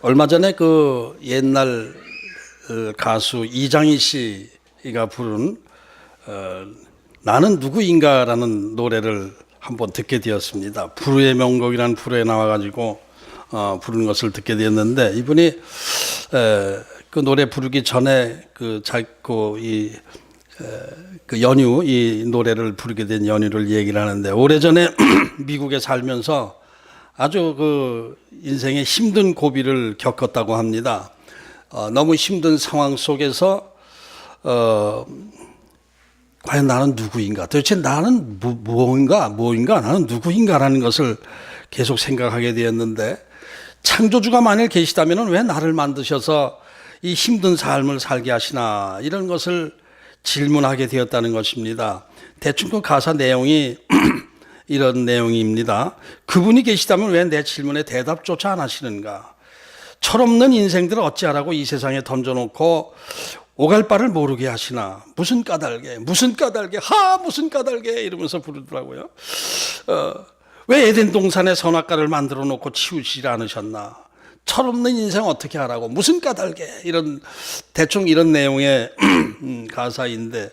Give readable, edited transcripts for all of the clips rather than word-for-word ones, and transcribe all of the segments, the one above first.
얼마 전에 그 옛날 가수 이장희 씨가 부른 나는 누구인가라는 노래를 한번 듣게 되었습니다. 불후의 명곡이라는 불후에 나와가지고 부르는 것을 듣게 되었는데, 이분이 그 노래 부르기 전에 그 연유, 이 노래를 부르게 된 연유를 얘기를 하는데, 오래전에 미국에 살면서 아주 그 인생의 힘든 고비를 겪었다고 합니다. 너무 힘든 상황 속에서 과연 나는 누구인가? 도대체 나는 무엇인가? 나는 누구인가라는 것을 계속 생각하게 되었는데, 창조주가 만일 계시다면 왜 나를 만드셔서 이 힘든 삶을 살게 하시나? 이런 것을 질문하게 되었다는 것입니다. 대충 그 가사 내용이 이런 내용입니다. 그분이 계시다면 왜 내 질문에 대답조차 안 하시는가? 철없는 인생들을 어찌하라고 이 세상에 던져놓고 오갈 바를 모르게 하시나? 무슨 까닭에 무슨 까닭에 이러면서 부르더라고요. 왜 에덴 동산에 선악과를 만들어 놓고 치우시지 않으셨나? 철없는 인생 어떻게 하라고? 무슨 까닭에? 이런 대충 이런 내용의 가사인데,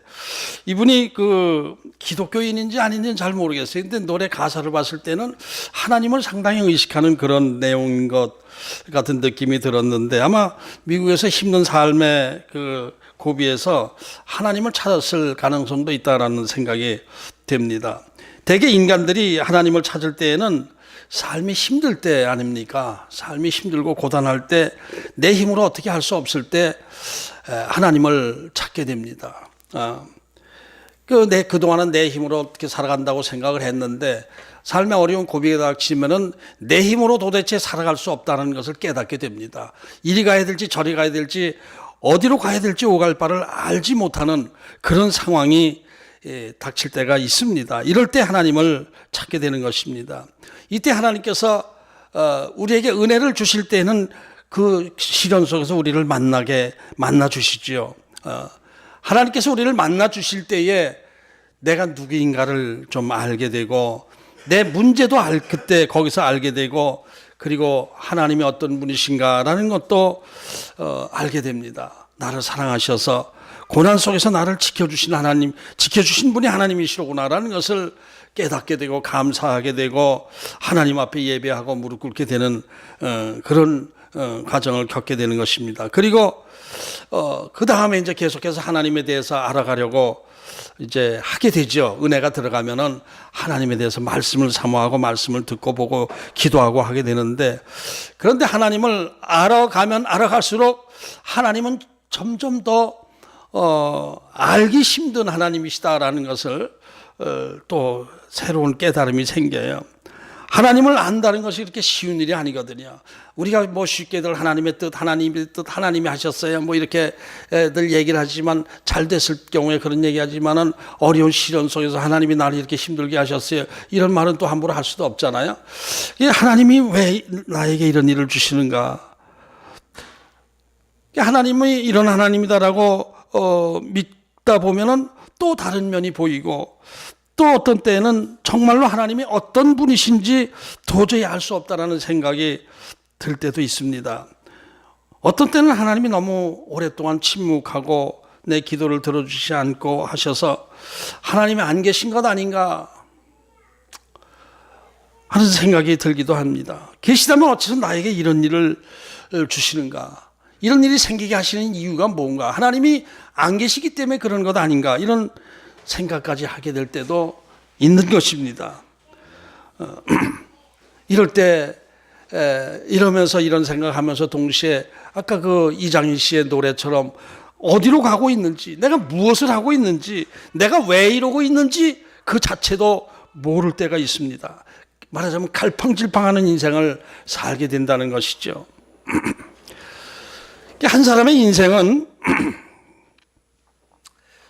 이분이 그 기독교인인지 아닌지는 잘 모르겠어요. 근데 노래 가사를 봤을 때는 하나님을 상당히 의식하는 그런 내용인 것 같은 느낌이 들었는데, 아마 미국에서 힘든 삶의 그 고비에서 하나님을 찾았을 가능성도 있다라는 생각이 됩니다. 대개 인간들이 하나님을 찾을 때에는 삶이 힘들 때 아닙니까? 삶이 힘들고 고단할 때, 내 힘으로 어떻게 할 수 없을 때 하나님을 찾게 됩니다. 그동안은 내 힘으로 어떻게 살아간다고 생각을 했는데, 삶의 어려운 고비에 닥치면은 내 힘으로 도대체 살아갈 수 없다는 것을 깨닫게 됩니다. 이리 가야 될지 저리 가야 될지, 어디로 가야 될지 오갈 바를 알지 못하는 그런 상황이 닥칠 때가 있습니다. 이럴 때 하나님을 찾게 되는 것입니다. 이때 하나님께서 우리에게 은혜를 주실 때는 그 시련 속에서 우리를 만나 주시지요. 하나님께서 우리를 만나 주실 때에 내가 누구인가를 좀 알게 되고, 내 문제도 그때 거기서 알게 되고, 그리고 하나님이 어떤 분이신가라는 것도 알게 됩니다. 나를 사랑하셔서 고난 속에서 나를 지켜주신 분이 하나님이시로구나라는 것을 깨닫게 되고, 감사하게 되고, 하나님 앞에 예배하고 무릎 꿇게 되는 그런 과정을 겪게 되는 것입니다. 그리고 그 다음에 이제 계속해서 하나님에 대해서 알아가려고 이제 하게 되죠. 은혜가 들어가면은 하나님에 대해서 말씀을 사모하고 말씀을 듣고 보고 기도하고 하게 되는데, 그런데 하나님을 알아가면 알아갈수록 하나님은 점점 더 알기 힘든 하나님이시다라는 것을 또 새로운 깨달음이 생겨요. 하나님을 안다는 것이 이렇게 쉬운 일이 아니거든요. 우리가 뭐 쉽게들 하나님의 뜻, 하나님이 하셨어요, 뭐 이렇게 늘 얘기를 하지만, 잘 됐을 경우에 그런 얘기 하지만은, 어려운 시련 속에서 하나님이 나를 이렇게 힘들게 하셨어요, 이런 말은 또 함부로 할 수도 없잖아요. 하나님이 왜 나에게 이런 일을 주시는가? 하나님이 이런 하나님이다라고 믿다 보면은 또 다른 면이 보이고, 또 어떤 때는 정말로 하나님이 어떤 분이신지 도저히 알 수 없다라는 생각이 들 때도 있습니다. 어떤 때는 하나님이 너무 오랫동안 침묵하고 내 기도를 들어주지 않고 하셔서 하나님이 안 계신 것 아닌가 하는 생각이 들기도 합니다. 계시다면 어째서 나에게 이런 일을 주시는가? 이런 일이 생기게 하시는 이유가 뭔가? 하나님이 안 계시기 때문에 그런 것 아닌가? 이런 생각까지 하게 될 때도 있는 것입니다. 이럴 때 이러면서 이런 생각하면서 동시에 아까 그 이장희 씨의 노래처럼 어디로 가고 있는지, 내가 무엇을 하고 있는지, 내가 왜 이러고 있는지 그 자체도 모를 때가 있습니다. 말하자면 갈팡질팡하는 인생을 살게 된다는 것이죠. 한 사람의 인생은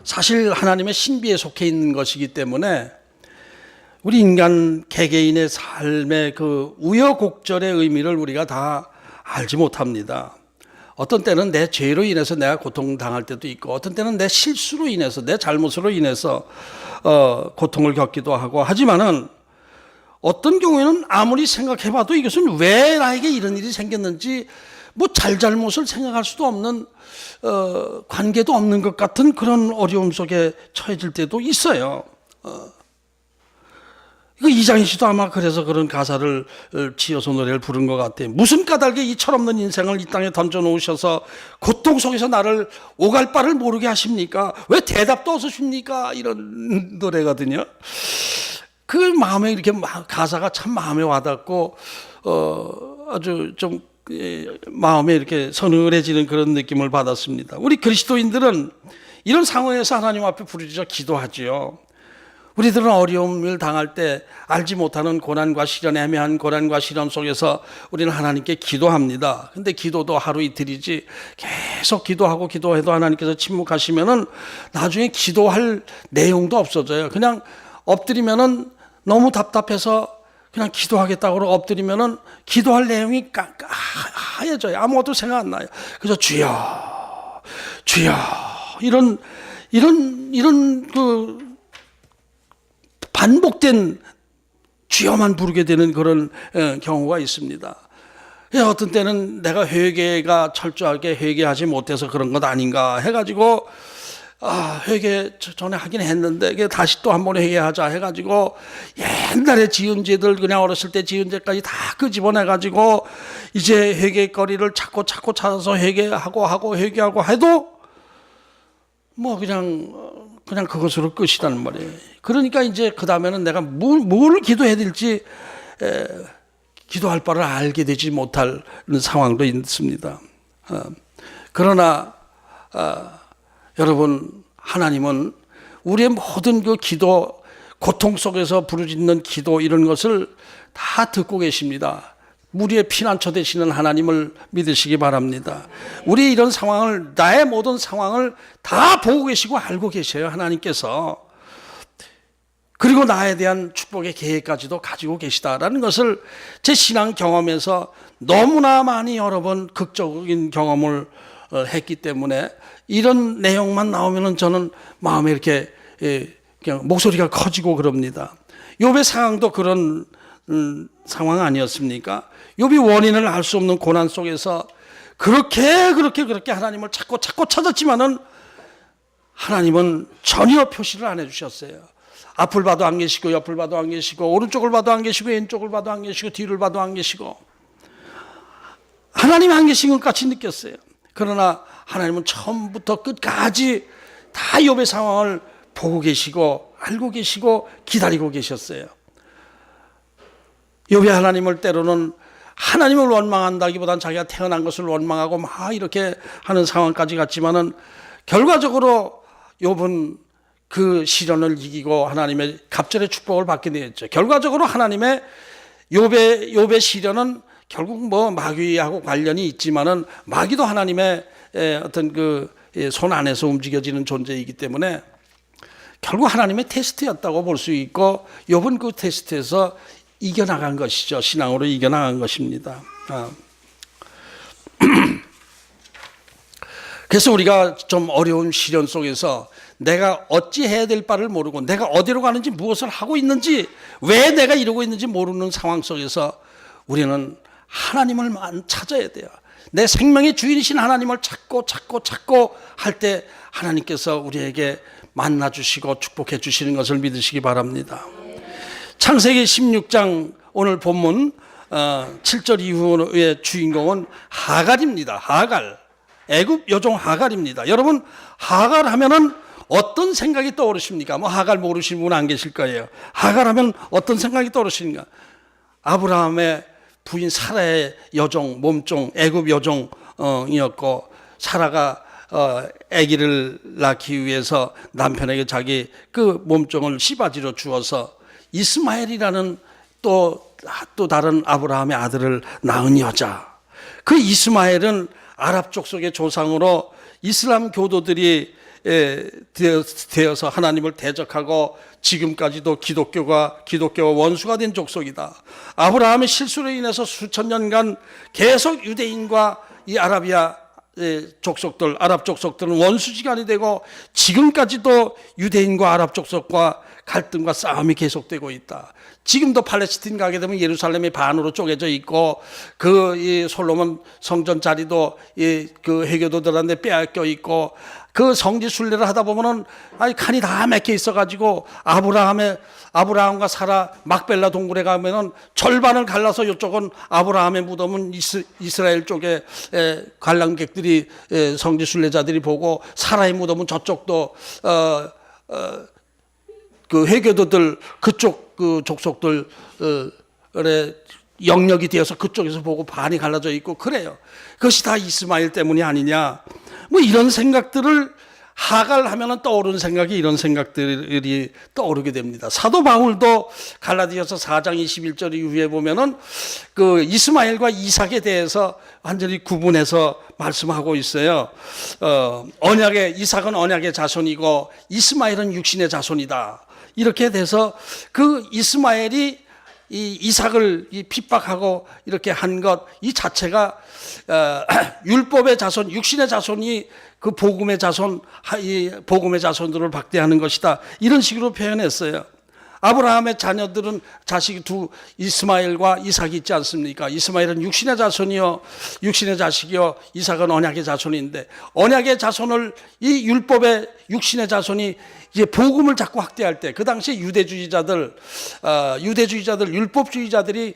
사실 하나님의 신비에 속해 있는 것이기 때문에, 우리 인간 개개인의 삶의 그 우여곡절의 의미를 우리가 다 알지 못합니다. 어떤 때는 내 죄로 인해서 내가 고통당할 때도 있고, 어떤 때는 내 실수로 인해서, 내 잘못으로 인해서 고통을 겪기도 하고, 하지만은 어떤 경우에는 아무리 생각해봐도 이것은 왜 나에게 이런 일이 생겼는지 뭐 잘잘못을 생각할 수도 없는 관계도 없는 것 같은 그런 어려움 속에 처해질 때도 있어요. 이거 이장희 씨도 아마 그래서 그런 가사를 지어서 노래를 부른 것 같아요. 무슨 까닭에 이 철없는 인생을 이 땅에 던져놓으셔서 고통 속에서 나를 오갈 바를 모르게 하십니까? 왜 대답도 없으십니까? 이런 노래거든요. 그 마음에 이렇게 가사가 참 마음에 와닿고 아주 좀 마음에 이렇게 서늘해지는 그런 느낌을 받았습니다. 우리 그리스도인들은 이런 상황에서 하나님 앞에 부르짖어 기도하지요. 우리들은 어려움을 당할 때 알지 못하는 고난과 시련, 애매한 고난과 시련 속에서 우리는 하나님께 기도합니다. 근데 기도도 하루 이틀이지 계속 기도하고 기도해도 하나님께서 침묵하시면은 나중에 기도할 내용도 없어져요. 그냥 엎드리면은 너무 답답해서 그냥 기도하겠다고 엎드리면은 기도할 내용이 하얘져요. 아무것도 생각 안 나요. 그래서 주여, 주여 이런 그 반복된 주여만 부르게 되는 그런 경우가 있습니다. 어떤 때는 내가 회개가 철저하게 회개하지 못해서 그런 것 아닌가 해가지고 회개 전에 하긴 했는데 다시 또 한 번 회개하자 해가지고 옛날에 지은 죄들 그냥 어렸을 때 지은 죄까지 다 끄집어내가지고 이제 회개거리를 찾고 찾아서 회개하고 해도 뭐 그냥 그것으로 끝이라는 말이에요. 그러니까 이제 그 다음에는 내가 뭘 기도해야 될지 기도할 바를 알게 되지 못하는 상황도 있습니다. 그러나 여러분, 하나님은 우리의 모든 그 기도, 고통 속에서 부르짖는 기도 이런 것을 다 듣고 계십니다. 우리의 피난처 되시는 하나님을 믿으시기 바랍니다. 우리 이런 상황을, 나의 모든 상황을 다 보고 계시고 알고 계셔요, 하나님께서. 그리고 나에 대한 축복의 계획까지도 가지고 계시다라는 것을 제 신앙 경험에서 너무나 많이 여러 번 극적인 경험을 했기 때문에 이런 내용만 나오면은 저는 마음에 이렇게 그냥 목소리가 커지고 그럽니다. 욥의 상황도 그런 상황 아니었습니까? 욥이 원인을 알 수 없는 고난 속에서 그렇게 하나님을 찾고 찾았지만은 하나님은 전혀 표시를 안 해주셨어요. 앞을 봐도 안 계시고 옆을 봐도 안 계시고 오른쪽을 봐도 안 계시고 왼쪽을 봐도 안 계시고 뒤를 봐도 안 계시고 하나님 안 계신 것 같이 느꼈어요. 그러나 하나님은 처음부터 끝까지 다 욥의 상황을 보고 계시고 알고 계시고 기다리고 계셨어요. 욥이 하나님을 때로는 하나님을 원망한다기보다는 자기가 태어난 것을 원망하고 막 이렇게 하는 상황까지 갔지만은 결과적으로 욥은 그 시련을 이기고 하나님의 갑절의 축복을 받게 되었죠. 결과적으로 하나님의 욥의 시련은 결국 뭐 마귀하고 관련이 있지만은 마귀도 하나님의 어떤 그 손 안에서 움직여지는 존재이기 때문에 결국 하나님의 테스트였다고 볼 수 있고 욥은 그 테스트에서 이겨나간 것이죠. 신앙으로 이겨나간 것입니다. 그래서 우리가 좀 어려운 시련 속에서 내가 어찌 해야 될 바를 모르고 내가 어디로 가는지 무엇을 하고 있는지 왜 내가 이러고 있는지 모르는 상황 속에서 우리는 하나님을 찾아야 돼요. 내 생명의 주인이신 하나님을 찾고 할 때 하나님께서 우리에게 만나주시고 축복해 주시는 것을 믿으시기 바랍니다. 창세기 16장 오늘 본문 7절 이후의 주인공은 하갈입니다. 하갈, 애굽 여종 하갈입니다. 여러분, 하갈 하면은 어떤 생각이 떠오르십니까? 뭐 하갈 모르시는 분 안 계실 거예요. 하갈 하면 어떤 생각이 떠오르십니까? 아브라함의 부인 사라의 여종, 몸종, 애굽 여종이었고 사라가 아기를 낳기 위해서 남편에게 자기 그 몸종을 씨바지로 주어서 이스마엘이라는 또 다른 아브라함의 아들을 낳은 여자. 그 이스마엘은 아랍 족속의 조상으로 이슬람 교도들이 되어서 하나님을 대적하고 지금까지도 기독교와 원수가 된 족속이다. 아브라함의 실수로 인해서 수천 년간 계속 유대인과 이 아랍 족속들은 원수지간이 되고 지금까지도 유대인과 아랍 족속과 갈등과 싸움이 계속되고 있다. 지금도 팔레스틴 가게 되면 예루살렘이 반으로 쪼개져 있고 이 솔로몬 성전 자리도 그 해교도들한테 빼앗겨 있고 그 성지 순례를 하다 보면은 칸이 다 막혀 있어가지고 아브라함과 사라 막벨라 동굴에 가면은 절반을 갈라서 이쪽은 아브라함의 무덤은 이스라엘 쪽에 관람객들이 성지 순례자들이 보고 사라의 무덤은 저쪽도 그 해교도들 그쪽 그 족속들의 영역이 되어서 그쪽에서 보고 반이 갈라져 있고 그래요. 그것이 다 이스마엘 때문이 아니냐. 뭐 이런 생각들을 하갈 하면은 떠오르는 생각이 이런 생각들이 떠오르게 됩니다. 사도 바울도 갈라디아서 4장 21절 이후에 보면은 그 이스마엘과 이삭에 대해서 완전히 구분해서 말씀하고 있어요. 이삭은 언약의 자손이고 이스마엘은 육신의 자손이다. 이렇게 돼서 그 이스마엘이 이 이삭을 핍박하고 이렇게 한 것 이 자체가 율법의 자손, 육신의 자손이 그 복음의 자손, 이 복음의 자손들을 박대하는 것이다. 이런 식으로 표현했어요. 아브라함의 자녀들은 자식이 이스마엘과 이삭이 있지 않습니까? 이스마엘은 육신의 자손이요, 육신의 자식이요, 이삭은 언약의 자손인데 언약의 자손을 이 율법의 육신의 자손이 이제 복음을 자꾸 확대할 때 그 당시 유대주의자들 율법주의자들이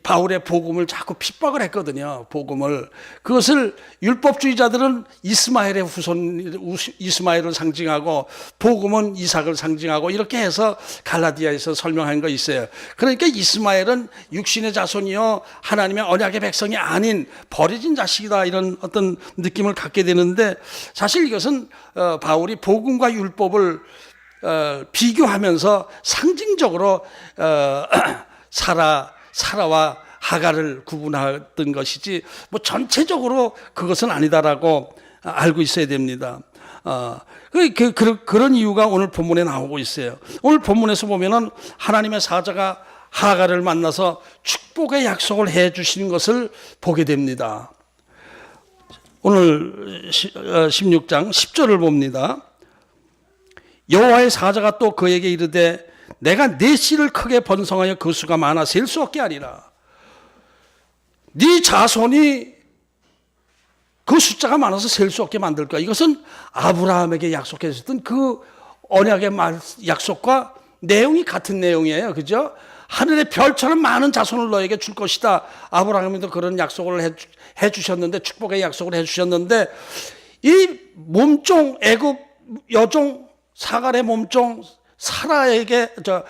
바울의 복음을 자꾸 핍박을 했거든요. 복음을. 그것을 율법주의자들은 이스마엘의 후손, 이스마엘을 상징하고 복음은 이삭을 상징하고 이렇게 해서 갈라디아에서 설명한 거 있어요. 그러니까 이스마엘은 육신의 자손이요 하나님의 언약의 백성이 아닌 버려진 자식이다 이런 어떤 느낌을 갖게 되는데 사실 이것은 바울이 복음과 율법을 비교하면서 상징적으로 사라와 하갈을 구분하던 것이지 뭐 전체적으로 그것은 아니다라고 알고 있어야 됩니다. 그런 이유가 오늘 본문에 나오고 있어요. 오늘 본문에서 보면은 하나님의 사자가 하갈을 만나서 축복의 약속을 해 주시는 것을 보게 됩니다. 오늘 16장 10절을 봅니다. 여호와의 사자가 또 그에게 이르되 내가 네 씨를 크게 번성하여 그 수가 많아 셀 수 없게 하리라. 네 자손이 그 숫자가 많아서 셀 수 없게 만들 거야. 이것은 아브라함에게 약속했었던 그 언약의 약속과 내용이 같은 내용이에요. 그죠? 하늘의 별처럼 많은 자손을 너에게 줄 것이다. 아브라함도 그런 약속을 해 주셨는데 축복의 약속을 해 주셨는데 이 몸종 애굽 여종 사갈의 몸종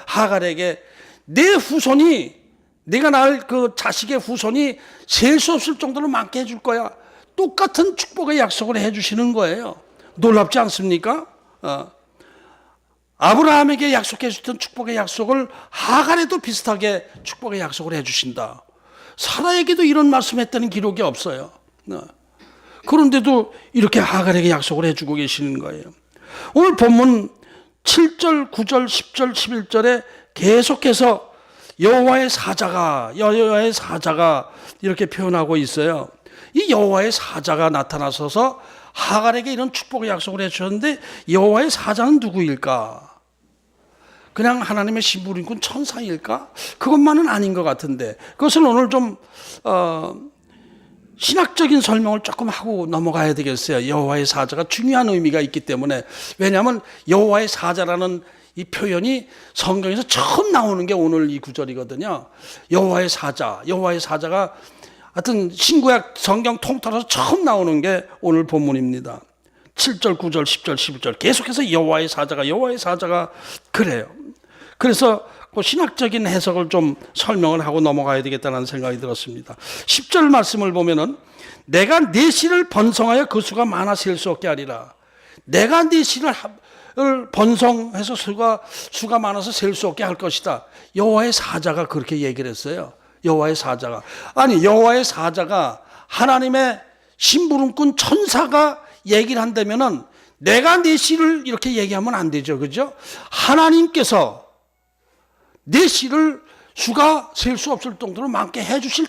하갈에게 내 후손이 네가 낳을 그 자식의 후손이 셀 수 없을 정도로 많게 해줄 거야. 똑같은 축복의 약속을 해주시는 거예요. 놀랍지 않습니까? 아브라함에게 약속해 주던 축복의 약속을 하갈에도 비슷하게 축복의 약속을 해주신다. 사라에게도 이런 말씀했다는 기록이 없어요. 그런데도 이렇게 하갈에게 약속을 해주고 계시는 거예요. 오늘 본문 7절, 9절, 10절, 11절에 계속해서 여호와의 사자가 이렇게 표현하고 있어요. 이 여호와의 사자가 나타나셔서 하갈에게 이런 축복의 약속을 해주셨는데 여호와의 사자는 누구일까? 그냥 하나님의 심부름꾼 천사일까? 그것만은 아닌 것 같은데 그것을 오늘 좀 신학적인 설명을 조금 하고 넘어가야 되겠어요. 여호와의 사자가 중요한 의미가 있기 때문에. 왜냐하면 여호와의 사자라는 이 표현이 성경에서 처음 나오는 게 오늘 이 구절이거든요. 여호와의 사자가 하여튼 신구약 성경 통틀어서 처음 나오는 게 오늘 본문입니다. 7절, 9절, 10절, 11절 계속해서 여호와의 사자가 그래요. 그래서 그 신학적인 해석을 좀 설명을 하고 넘어가야 되겠다는 생각이 들었습니다. 10절 말씀을 보면은 내가 네 씨를 번성하여 그 수가 많아 셀 수 없게 하리라. 내가 네 씨를 번성해서 수가 많아서 셀 수 없게 할 것이다. 여호와의 사자가 그렇게 얘기를 했어요. 여호와의 사자가 하나님의 심부름꾼 천사가 얘기를 한다면은 내가 네 씨를 이렇게 얘기하면 안 되죠. 그죠? 하나님께서 내 씨를 수가 셀 수 없을 정도로 많게 해주실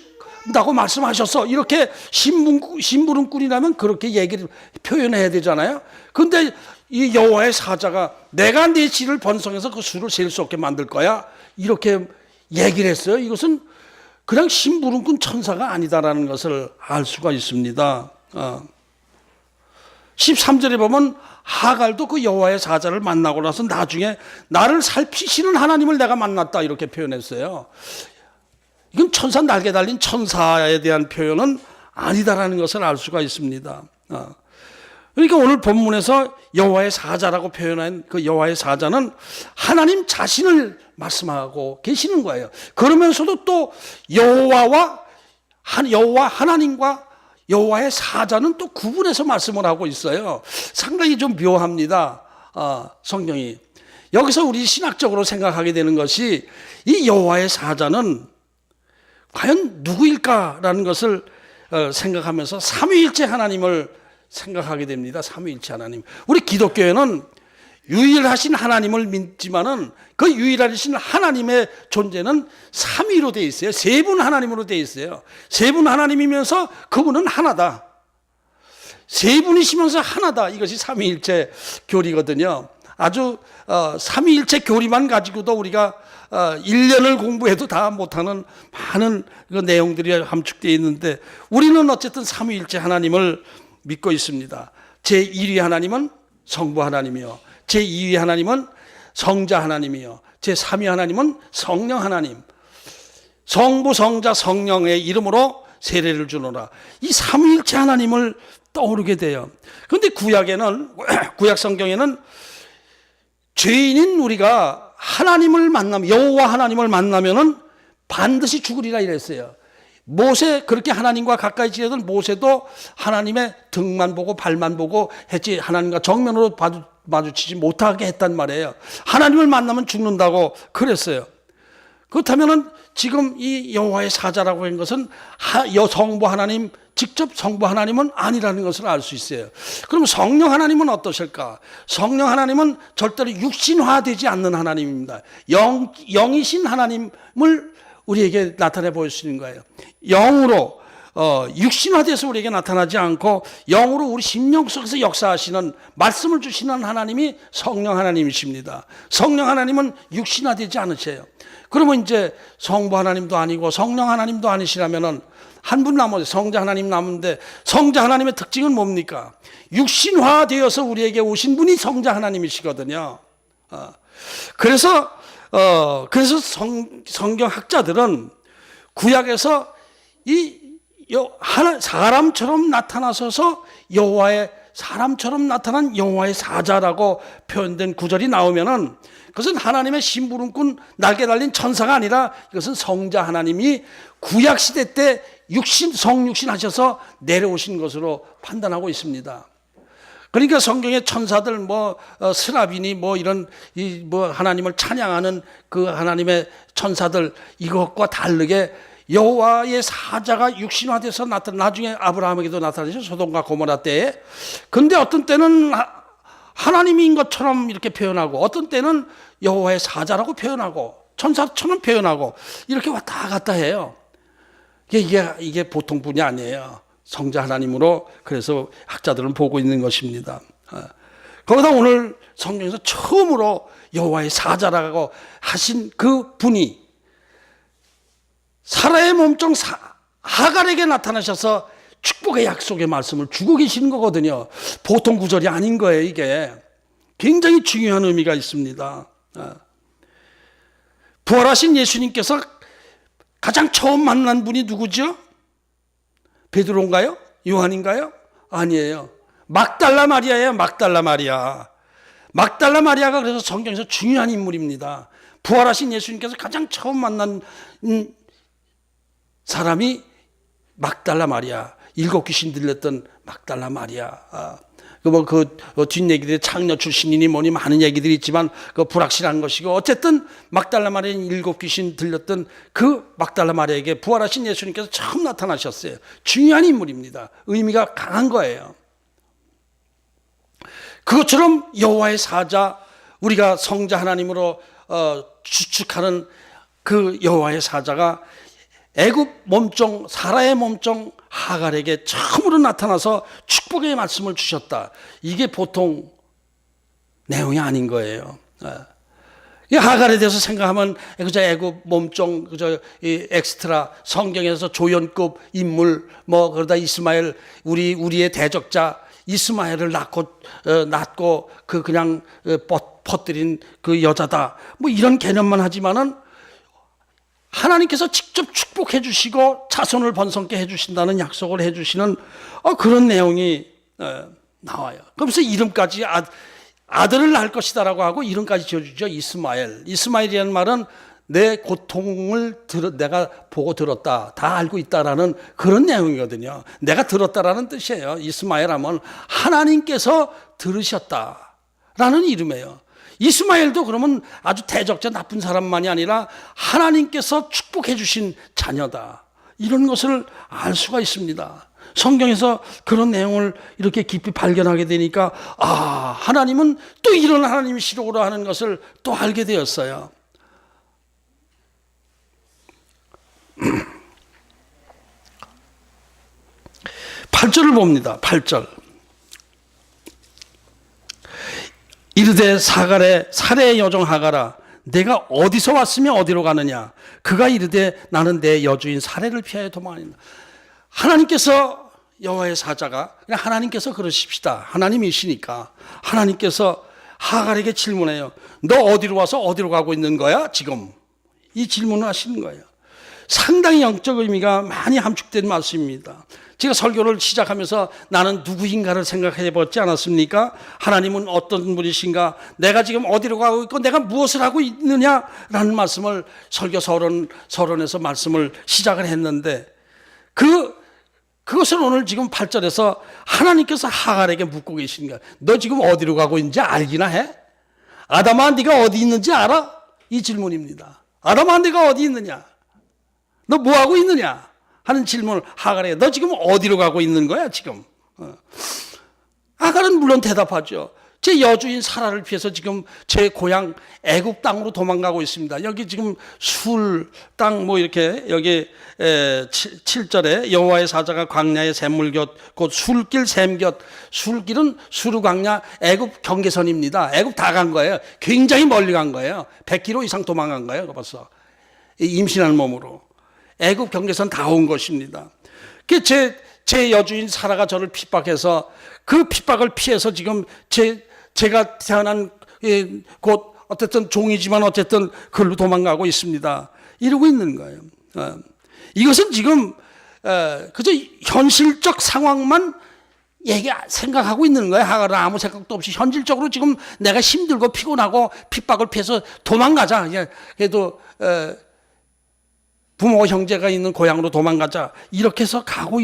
나고 말씀하셨어. 이렇게 심부름꾼이라면 그렇게 얘기를 표현해야 되잖아요. 근데 이 여호와의 사자가 내가 네 씨를 번성해서 그 수를 셀 수 없게 만들 거야. 이렇게 얘기를 했어요. 이것은 그냥 심부름꾼 천사가 아니다라는 것을 알 수가 있습니다. 13절에 보면 하갈도 그 여호와의 사자를 만나고 나서 나중에 나를 살피시는 하나님을 내가 만났다 이렇게 표현했어요. 이건 천사 날개 달린 천사에 대한 표현은 아니다라는 것을 알 수가 있습니다. 그러니까 오늘 본문에서 여호와의 사자라고 표현한 그 여호와의 사자는 하나님 자신을 말씀하고 계시는 거예요. 그러면서도 또 여호와 하나님과 여호와의 사자는 또 구분해서 말씀을 하고 있어요. 상당히 좀 묘합니다. 성경이. 여기서 우리 신학적으로 생각하게 되는 것이 이 여호와의 사자는 과연 누구일까라는 것을 생각하면서 삼위일체 하나님을 생각하게 됩니다. 삼위일체 하나님. 우리 기독교에는 유일하신 하나님을 믿지만은 그 유일하신 하나님의 존재는 삼위로 되어 있어요. 세 분 하나님으로 되어 있어요. 세 분 하나님이면서 그분은 하나다. 세 분이시면서 하나다. 이것이 삼위일체 교리거든요. 아주 삼위일체 교리만 가지고도 우리가 1년을 공부해도 다 못하는 많은 그 내용들이 함축되어 있는데 우리는 어쨌든 삼위일체 하나님을 믿고 있습니다. 제1위 하나님은 성부 하나님이요, 제2위 하나님은 성자 하나님이요, 제3위 하나님은 성령 하나님. 성부 성자 성령의 이름으로 세례를 주노라. 이 삼위일체 하나님을 떠오르게 돼요. 그런데 구약 성경에는 죄인인 우리가 하나님을 만나면, 여호와 하나님을 만나면은 반드시 죽으리라 이랬어요. 모세, 그렇게 하나님과 가까이 지내던 모세도 하나님의 등만 보고 발만 보고 했지 하나님과 정면으로 마주치지 못하게 했단 말이에요. 하나님을 만나면 죽는다고 그랬어요. 그렇다면은 지금 이 여호와의 사자라고 한 것은 성부 하나님, 직접 성부 하나님은 아니라는 것을 알 수 있어요. 그럼 성령 하나님은 어떠실까? 성령 하나님은 절대로 육신화되지 않는 하나님입니다. 영이신 하나님을 우리에게 나타내 보여주시는 거예요. 영으로 육신화돼서 우리에게 나타나지 않고 영으로 우리 심령 속에서 역사하시는, 말씀을 주시는 하나님이 성령 하나님이십니다. 성령 하나님은 육신화되지 않으세요. 그러면 이제 성부 하나님도 아니고 성령 하나님도 아니시라면은 한 분 남았어요. 성자 하나님 남은데 성자 하나님의 특징은 뭡니까? 육신화되어서 우리에게 오신 분이 성자 하나님이시거든요. 그래서 성경 학자들은 구약에서 사람처럼 나타나셔서 사람처럼 나타난 여호와의 사자라고 표현된 구절이 나오면은 그것은 하나님의 심부름꾼 날개 달린 천사가 아니라 이것은 성자 하나님이 구약 시대 때 성육신 하셔서 내려오신 것으로 판단하고 있습니다. 그러니까 성경의 천사들 스라비니 이런 하나님을 찬양하는 그 하나님의 천사들 이것과 다르게 여호와의 사자가 육신화돼서 나중에 아브라함에게도 나타나죠. 소돔과 고모라 때에. 근데 어떤 때는 하나님인 것처럼 이렇게 표현하고 어떤 때는 여호와의 사자라고 표현하고 천사처럼 표현하고 이렇게 왔다 갔다 해요. 이게 보통 분이 아니에요. 성자 하나님으로 그래서 학자들은 보고 있는 것입니다. 거기다 오늘 성경에서 처음으로 여호와의 사자라고 하신 그 분이 사라의 몸종 하갈에게 나타나셔서 축복의 약속의 말씀을 주고 계시는 거거든요. 보통 구절이 아닌 거예요. 이게 굉장히 중요한 의미가 있습니다. 부활하신 예수님께서 가장 처음 만난 분이 누구죠? 베드로인가요? 요한인가요? 아니에요. 막달라 마리아예요. 막달라 마리아. 막달라 마리아가 그래서 성경에서 중요한 인물입니다. 부활하신 예수님께서 가장 처음 만난 사람이 막달라 마리아. 7 귀신 들렸던 막달라 마리아. 그 뒷얘기들이 창녀 출신이니 뭐니 많은 얘기들이 있지만 그 불확실한 것이고 어쨌든 막달라 마리아는 7 귀신 들렸던 그 막달라 마리아에게 부활하신 예수님께서 처음 나타나셨어요. 중요한 인물입니다. 의미가 강한 거예요. 그것처럼 여호와의 사자, 우리가 성자 하나님으로 추측하는 그 여호와의 사자가 애굽 몸종 사라의 몸종 하갈에게 처음으로 나타나서 축복의 말씀을 주셨다. 이게 보통 내용이 아닌 거예요. 이 하갈에 대해서 생각하면 그저 애굽 몸종 그저 이 엑스트라 성경에서 조연급 인물 뭐 그러다 이스마엘 우리의 대적자 이스마엘을 낳고 그냥 퍼뜨린 그 여자다. 뭐 이런 개념만 하지만은 하나님께서 직접 축복해 주시고 자손을 번성케 해 주신다는 약속을 해 주시는 그런 내용이 나와요. 그러면서 이름까지 아들을 낳을 것이다라고 하고 이름까지 지어주죠. 이스마엘. 이스마엘이라는 말은 내 고통을 내가 보고 들었다. 다 알고 있다라는 그런 내용이거든요. 내가 들었다라는 뜻이에요. 이스마엘 하면 하나님께서 들으셨다라는 이름이에요. 이스마엘도 그러면 아주 대적자 나쁜 사람만이 아니라 하나님께서 축복해 주신 자녀다. 이런 것을 알 수가 있습니다. 성경에서 그런 내용을 이렇게 깊이 발견하게 되니까 하나님은 또 이런 하나님이시로구나 하는 것을 또 알게 되었어요. 8절을 봅니다. 8절. 이르되 사레의 여종 하갈아 내가 어디서 왔으며 어디로 가느냐. 그가 이르되 나는 내 여주인 사레를 피하여 도망하니라. 하나님께서 여호와의 사자가 그냥 하나님께서 그러십시다. 하나님이시니까 하나님께서 하갈에게 질문해요. 너 어디로 와서 어디로 가고 있는 거야 지금? 이 질문을 하시는 거예요. 상당히 영적 의미가 많이 함축된 말씀입니다. 제가 설교를 시작하면서 나는 누구인가를 생각해 보지 않았습니까? 하나님은 어떤 분이신가? 내가 지금 어디로 가고 있고 내가 무엇을 하고 있느냐라는 말씀을 설교 서론에서 말씀을 시작을 했는데 그것을 오늘 지금 8절에서 하나님께서 하갈에게 묻고 계십니다. 너 지금 어디로 가고 있는지 알기나 해? 아담아 네가 어디 있는지 알아? 이 질문입니다. 아담아 네가 어디 있느냐? 너 뭐 하고 있느냐? 하는 질문을 하갈에게 너 지금 어디로 가고 있는 거야 지금? 하갈은 물론 대답하죠. 제 여주인 사라를 피해서 지금 제 고향 애굽 땅으로 도망가고 있습니다. 여기 지금 술 땅 뭐 이렇게 여기 7절에 여호와의 사자가 광야의 샘물곁 곧 술길 샘곁 술길은 수르 광야 애굽 경계선입니다. 애굽 다 간 거예요. 굉장히 멀리 간 거예요. 100km 이상 도망간 거예요. 벌써 임신한 몸으로 애굽 경계선 다 온 것입니다. 제 여주인 사라가 저를 핍박해서 그 핍박을 피해서 지금 제가 태어난 곳 어쨌든 종이지만 어쨌든 그걸로 도망가고 있습니다. 이러고 있는 거예요. 이것은 지금 그저 현실적 상황만 생각하고 있는 거예요. 하갈은 아무 생각도 없이 현실적으로 지금 내가 힘들고 피곤하고 핍박을 피해서 도망가자. 그래도 부모 형제가 있는 고향으로 도망가자 이렇게 해서 가고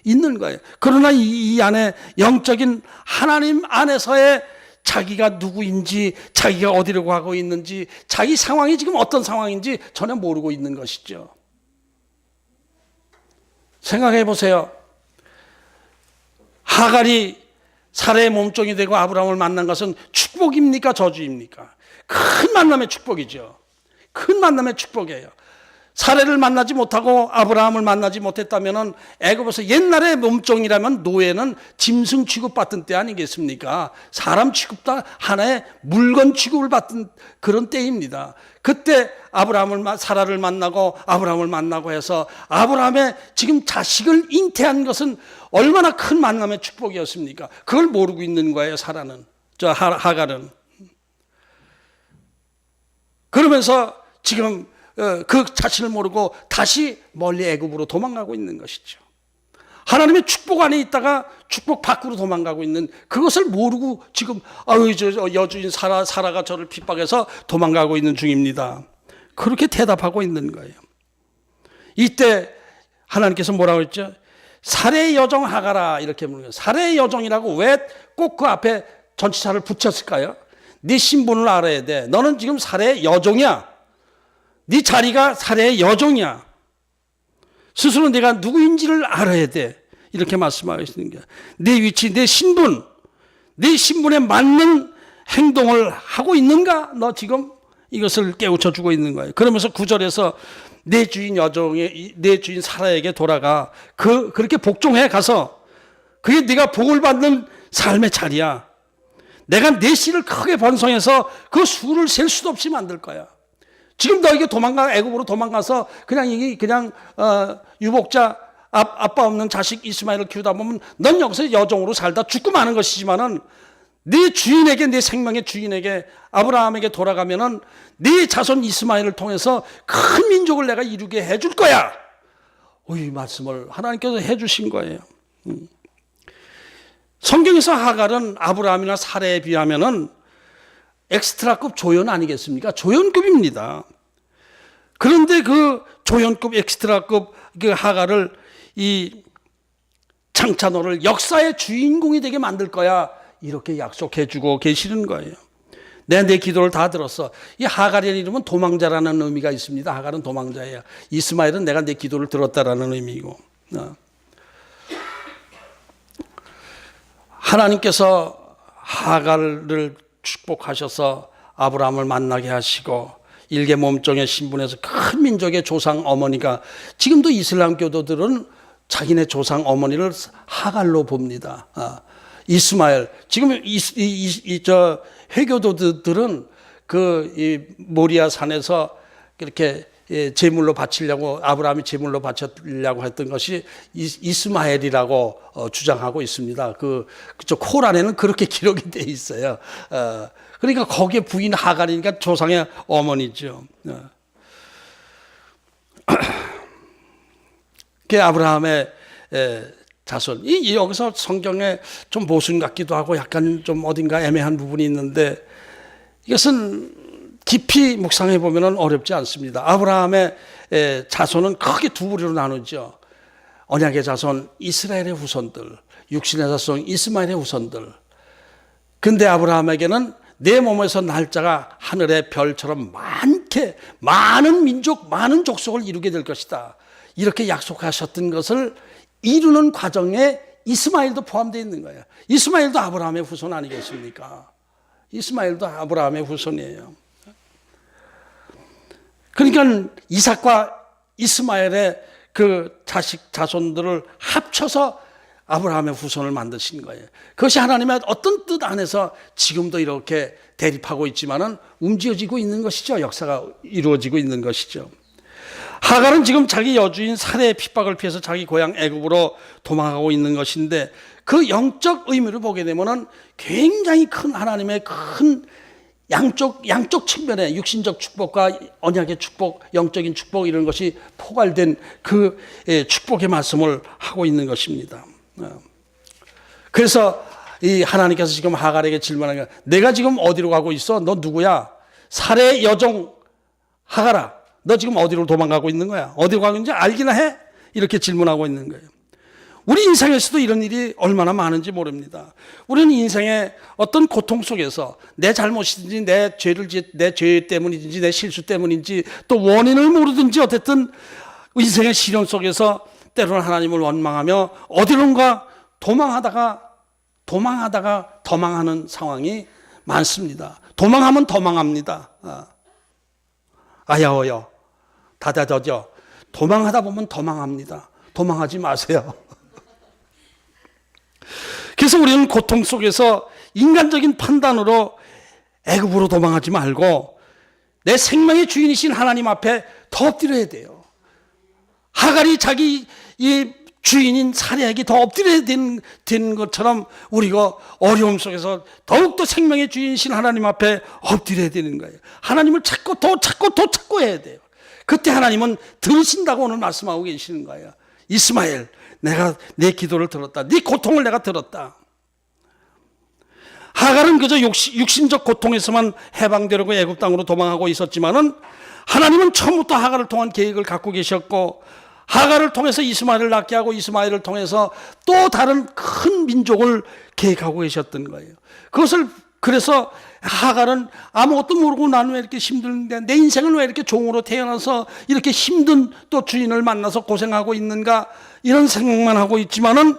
있는 거예요. 그러나 이 안에 영적인 하나님 안에서의 자기가 누구인지 자기가 어디로 가고 있는지 자기 상황이 지금 어떤 상황인지 전혀 모르고 있는 것이죠. 생각해 보세요. 하갈이 사레의 몸종이 되고 아브라함을 만난 것은 축복입니까 저주입니까? 큰 만남의 축복이죠. 큰 만남의 축복이에요. 사레를 만나지 못하고 아브라함을 만나지 못했다면 애굽에서 옛날의 몸종이라면 노예는 짐승 취급받던 때 아니겠습니까? 사람 취급다 하나의 물건 취급을 받던 그런 때입니다. 그때 사라를 만나고 아브라함을 만나고 해서 아브라함의 지금 자식을 잉태한 것은 얼마나 큰 만남의 축복이었습니까? 그걸 모르고 있는 거예요. 하갈은. 그러면서 지금 그 자신을 모르고 다시 멀리 애굽으로 도망가고 있는 것이죠. 하나님의 축복 안에 있다가 축복 밖으로 도망가고 있는 그것을 모르고 지금 여주인 사라가 저를 핍박해서 도망가고 있는 중입니다. 그렇게 대답하고 있는 거예요. 이때 하나님께서 뭐라고 했죠? 사레의 여종 하갈아 이렇게 부르는 거예요. 사레의 여종이라고 왜 꼭 그 앞에 전치사를 붙였을까요? 네 신분을 알아야 돼. 너는 지금 사레의 여종이야. 네 자리가 사레의 여종이야. 스스로 내가 누구인지를 알아야 돼. 이렇게 말씀하고 있는 거야. 내 위치, 내 신분, 내 신분에 맞는 행동을 하고 있는가? 너 지금 이것을 깨우쳐 주고 있는 거예요. 그러면서 9절에서 내 주인 여종의, 내 주인 사라에게 돌아가 그렇게 복종해 가서 그게 네가 복을 받는 삶의 자리야. 내가 내 씨를 크게 번성해서 그 수를 셀 수도 없이 만들 거야. 지금 너에게 애굽으로 도망가서 그냥 유복자 아빠 없는 자식 이스마엘을 키우다 보면 넌 여기서 여종으로 살다 죽고 마는 것이지만은 네 주인에게, 내 생명의 주인에게, 아브라함에게 돌아가면은 네 자손 이스마엘을 통해서 큰 민족을 내가 이루게 해줄 거야. 이 말씀을 하나님께서 해주신 거예요. 성경에서 하갈은 아브라함이나 사라에 비하면은 엑스트라급 조연 아니겠습니까? 조연급입니다. 그런데 그 조연급 엑스트라급 그 하갈을 이 창찬호를 역사의 주인공이 되게 만들 거야. 이렇게 약속해 주고 계시는 거예요. 내가 내 기도를 다 들었어. 이 하갈의 이름은 도망자라는 의미가 있습니다. 하갈은 도망자예요. 이스마엘은 내가 내 기도를 들었다라는 의미고. 하나님께서 하갈을 축복하셔서 아브라함을 만나게 하시고 일개 몸종의 신분에서 큰 민족의 조상 어머니가, 지금도 이슬람 교도들은 자기네 조상 어머니를 하갈로 봅니다. 이스마엘. 지금 저 회교도들은 이 모리아 산에서 그렇게 제물로 바치려고, 아브라함이 제물로 바치려고 했던 것이 이스마엘이라고 주장하고 있습니다. 그쪽 코란에는 그렇게 기록이 돼 있어요. 그러니까 거기에 부인 하갈이니까 조상의 어머니죠. 그 아브라함의 자손. 여기서 성경에 좀 모순 같기도 하고 약간 좀 어딘가 애매한 부분이 있는데 이것은 깊이 묵상해 보면 어렵지 않습니다. 아브라함의 자손은 크게 두 부류로 나누죠. 언약의 자손 이스라엘의 후손들, 육신의 자손 이스마엘의 후손들. 근데 아브라함에게는 내 몸에서 날짜가 하늘의 별처럼 많은 민족, 많은 족속을 이루게 될 것이다. 이렇게 약속하셨던 것을 이루는 과정에 이스마엘도 포함되어 있는 거예요. 이스마엘도 아브라함의 후손 아니겠습니까? 이스마엘도 아브라함의 후손이에요. 그러니까 이삭과 이스마엘의 그 자손들을 합쳐서 아브라함의 후손을 만드신 거예요. 그것이 하나님의 어떤 뜻 안에서 지금도 이렇게 대립하고 있지만은 움직여지고 있는 것이죠. 역사가 이루어지고 있는 것이죠. 하갈은 지금 자기 여주인 사라의 핍박을 피해서 자기 고향 애굽으로 도망가고 있는 것인데 그 영적 의미를 보게 되면은 굉장히 큰 하나님의 큰 양쪽 측면에 육신적 축복과 언약의 축복, 영적인 축복 이런 것이 포괄된 그 축복의 말씀을 하고 있는 것입니다. 그래서 이 하나님께서 지금 하갈에게 질문하는 거야. 내가 지금 어디로 가고 있어? 너 누구야? 사라의 여종 하갈아, 너 지금 어디로 도망가고 있는 거야? 어디로 가고 있는지 알기나 해? 이렇게 질문하고 있는 거예요. 우리 인생에서도 이런 일이 얼마나 많은지 모릅니다. 우리는 인생의 어떤 고통 속에서 내 잘못이든지 내 죄 때문인지 내 실수 때문인지 또 원인을 모르든지 어쨌든 인생의 시련 속에서 때로는 하나님을 원망하며 어디론가 도망하다가 더 망하는 상황이 많습니다. 도망하면 더 망합니다. 아야어여 다다저저 도망하다 보면 더 망합니다. 도망하지 마세요. 그래서 우리는 고통 속에서 인간적인 판단으로 애굽으로 도망하지 말고 내 생명의 주인이신 하나님 앞에 더 엎드려야 돼요. 하갈이 자기 이 주인인 사라에게 더 엎드려야 되는 것처럼 우리가 어려움 속에서 더욱더 생명의 주인이신 하나님 앞에 엎드려야 되는 거예요. 하나님을 더 찾고 해야 돼요. 그때 하나님은 들으신다고 오늘 말씀하고 계시는 거예요. 이스마엘, 내가 내 기도를 들었다. 네 고통을 내가 들었다. 하갈은 그저 육신적 고통에서만 해방되려고 애굽 땅으로 도망하고 있었지만은 하나님은 처음부터 하갈을 통한 계획을 갖고 계셨고 하갈을 통해서 이스마엘을 낳게 하고 이스마엘을 통해서 또 다른 큰 민족을 계획하고 계셨던 거예요. 그래서 하갈은 아무것도 모르고 나는 왜 이렇게 힘든데 내 인생은 왜 이렇게 종으로 태어나서 이렇게 힘든 또 주인을 만나서 고생하고 있는가 이런 생각만 하고 있지만은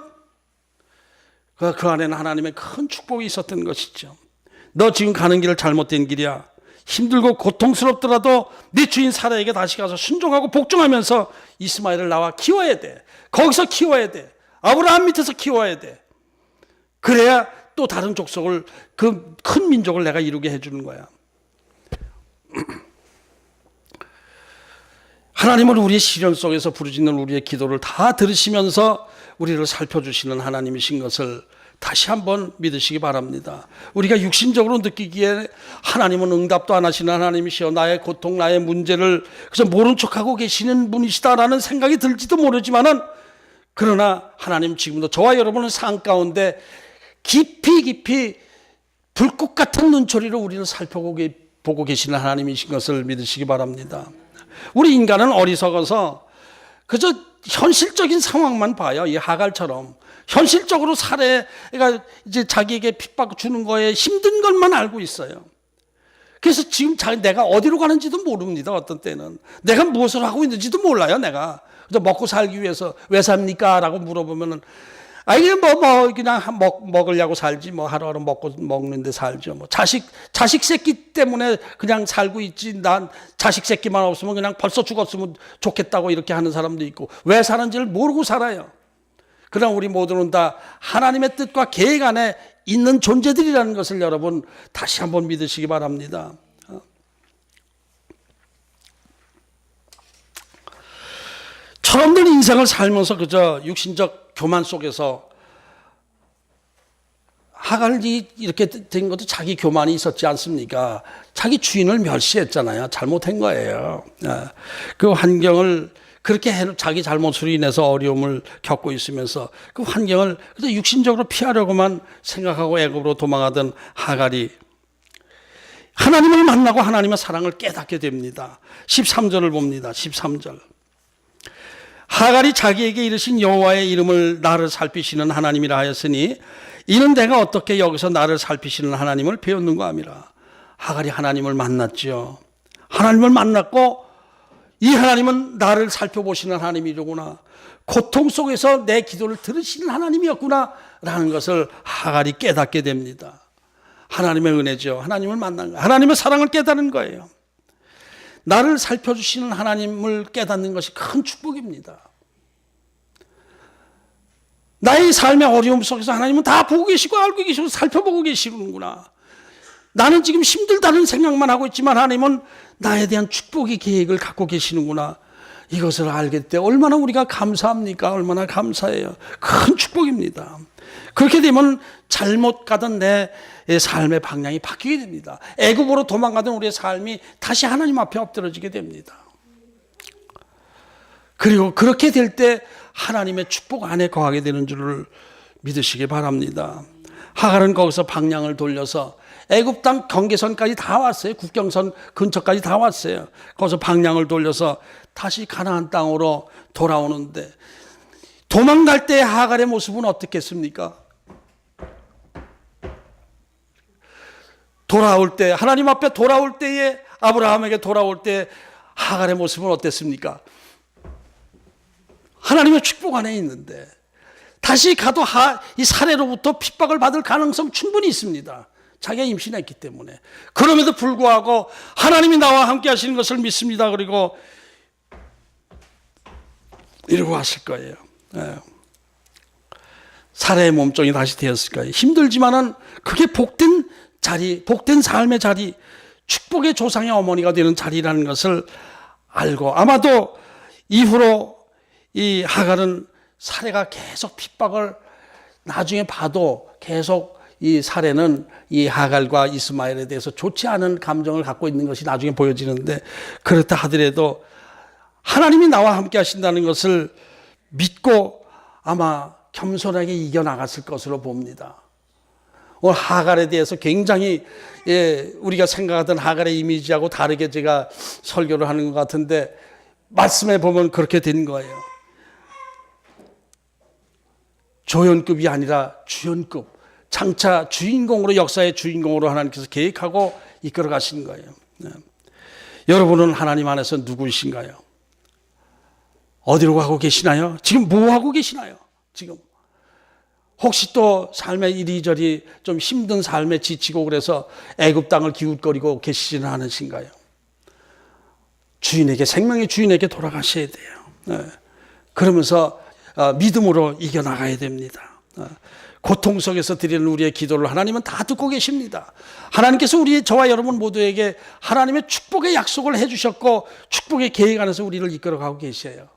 그 안에는 하나님의 큰 축복이 있었던 것이죠. 너 지금 가는 길을 잘못된 길이야. 힘들고 고통스럽더라도 네 주인 사라에게 다시 가서 순종하고 복종하면서 이스마엘을 나와 키워야 돼. 거기서 키워야 돼. 아브라함 밑에서 키워야 돼. 그래야 또 다른 족속을, 그 큰 민족을 내가 이루게 해주는 거야. 하나님은 우리의 시련 속에서 부르짖는 우리의 기도를 다 들으시면서 우리를 살펴주시는 하나님이신 것을 다시 한번 믿으시기 바랍니다. 우리가 육신적으로 느끼기에 하나님은 응답도 안 하시는 하나님이시여, 나의 고통, 나의 문제를 그저 모른 척하고 계시는 분이시다라는 생각이 들지도 모르지만은, 그러나 하나님 지금도 저와 여러분은 삶 가운데 깊이 불꽃 같은 눈초리로 우리를 살펴보고 계시는 하나님이신 것을 믿으시기 바랍니다. 우리 인간은 어리석어서 그저 현실적인 상황만 봐요. 이 하갈처럼 현실적으로 사례가 이제 자기에게 핍박 주는 거에 힘든 것만 알고 있어요. 그래서 지금 내가 어디로 가는지도 모릅니다. 어떤 때는 내가 무엇을 하고 있는지도 몰라요. 내가 그저 먹고 살기 위해서 왜 삽니까? 라고 물어보면은, 이게 그냥 먹으려고 살지, 하루하루 먹는데 살죠. 자식 새끼 때문에 그냥 살고 있지, 난 자식 새끼만 없으면 그냥 벌써 죽었으면 좋겠다고 이렇게 하는 사람도 있고, 왜 사는지를 모르고 살아요. 그러나 우리 모두는 다 하나님의 뜻과 계획 안에 있는 존재들이라는 것을 여러분 다시 한번 믿으시기 바랍니다. 철없는 인생을 살면서 그저 육신적 교만 속에서, 하갈이 이렇게 된 것도 자기 교만이 있었지 않습니까? 자기 주인을 멸시했잖아요. 잘못한 거예요. 그 환경을 그렇게 자기 잘못으로 인해서 어려움을 겪고 있으면서 그 환경을 그래서 육신적으로 피하려고만 생각하고 애굽으로 도망하던 하갈이 하나님을 만나고 하나님의 사랑을 깨닫게 됩니다. 13절을 봅니다. 13절. 하갈이 자기에게 이르신 여호와의 이름을 나를 살피시는 하나님이라 하였으니 이는 내가 어떻게 여기서 나를 살피시는 하나님을 배웠는가 함이라. 하갈이 하나님을 만났죠. 하나님을 만났고, 이 하나님은 나를 살펴보시는 하나님이로구나, 고통 속에서 내 기도를 들으시는 하나님이었구나 라는 것을 하갈이 깨닫게 됩니다. 하나님의 은혜죠. 하나님을 만난 거예요. 하나님의 사랑을 깨닫는 거예요. 나를 살펴주시는 하나님을 깨닫는 것이 큰 축복입니다. 나의 삶의 어려움 속에서 하나님은 다 보고 계시고 알고 계시고 살펴보고 계시는구나. 나는 지금 힘들다는 생각만 하고 있지만 하나님은 나에 대한 축복의 계획을 갖고 계시는구나. 이것을 알게 때 얼마나 우리가 감사합니까? 얼마나 감사해요. 큰 축복입니다. 그렇게 되면 잘못 가던 내 삶의 방향이 바뀌게 됩니다. 애굽으로 도망가던 우리의 삶이 다시 하나님 앞에 엎드러지게 됩니다. 그리고 그렇게 될 때 하나님의 축복 안에 거하게 되는 줄을 믿으시기 바랍니다. 하갈은 거기서 방향을 돌려서 애굽 땅 경계선까지 다 왔어요. 국경선 근처까지 다 왔어요. 거기서 방향을 돌려서 다시 가나안 땅으로 돌아오는데, 도망갈 때 하갈의 모습은 어떻겠습니까? 돌아올 때, 하나님 앞에 돌아올 때에, 아브라함에게 돌아올 때 하갈의 모습은 어땠습니까? 하나님의 축복 안에 있는데, 다시 가도 이 사례로부터 핍박을 받을 가능성 충분히 있습니다. 자기가 임신했기 때문에. 그럼에도 불구하고 하나님이 나와 함께 하시는 것을 믿습니다. 그리고 이러고 왔을 거예요. 사례의 몸종이 다시 되었을 거예요. 힘들지만은 그게 복된 자리, 복된 삶의 자리, 축복의 조상의 어머니가 되는 자리라는 것을 알고, 아마도 이후로 이 하갈은 사례가 계속 핍박을 나중에 봐도 계속 이 사례는 이 하갈과 이스마엘에 대해서 좋지 않은 감정을 갖고 있는 것이 나중에 보여지는데, 그렇다 하더라도 하나님이 나와 함께 하신다는 것을 믿고 아마 겸손하게 이겨나갔을 것으로 봅니다. 오늘 하갈에 대해서 굉장히 우리가 생각하던 하갈의 이미지하고 다르게 제가 설교를 하는 것 같은데, 말씀에 보면 그렇게 된 거예요. 조연급이 아니라 주연급, 장차 주인공으로, 역사의 주인공으로 하나님께서 계획하고 이끌어 가시는 거예요. 여러분은 하나님 안에서 누구이신가요? 어디로 가고 계시나요? 지금 뭐 하고 계시나요? 지금 혹시 또 삶의 이리저리 좀 힘든 삶에 지치고 그래서 애굽 땅을 기웃거리고 계시지는 않으신가요? 주인에게, 생명의 주인에게 돌아가셔야 돼요. 네. 그러면서 믿음으로 이겨나가야 됩니다. 고통 속에서 드리는 우리의 기도를 하나님은 다 듣고 계십니다. 하나님께서 저와 여러분 모두에게 하나님의 축복의 약속을 해주셨고 축복의 계획 안에서 우리를 이끌어가고 계셔요.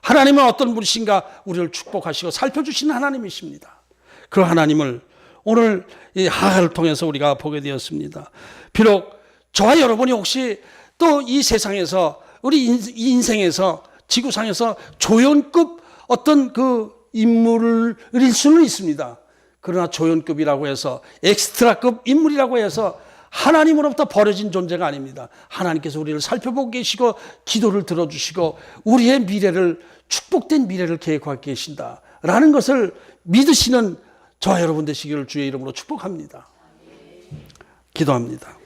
하나님은 어떤 분이신가? 우리를 축복하시고 살펴주시는 하나님이십니다. 그 하나님을 오늘 이 하하를 통해서 우리가 보게 되었습니다. 비록 저와 여러분이 혹시 또 이 세상에서 우리 인생에서 지구상에서 조연급 어떤 그 인물일 수는 있습니다. 그러나 조연급이라고 해서 엑스트라급 인물이라고 해서 하나님으로부터 버려진 존재가 아닙니다. 하나님께서 우리를 살펴보고 계시고 기도를 들어주시고 우리의 미래를, 축복된 미래를 계획하고 계신다라는 것을 믿으시는 저와 여러분 되시기를 주의 이름으로 축복합니다. 기도합니다.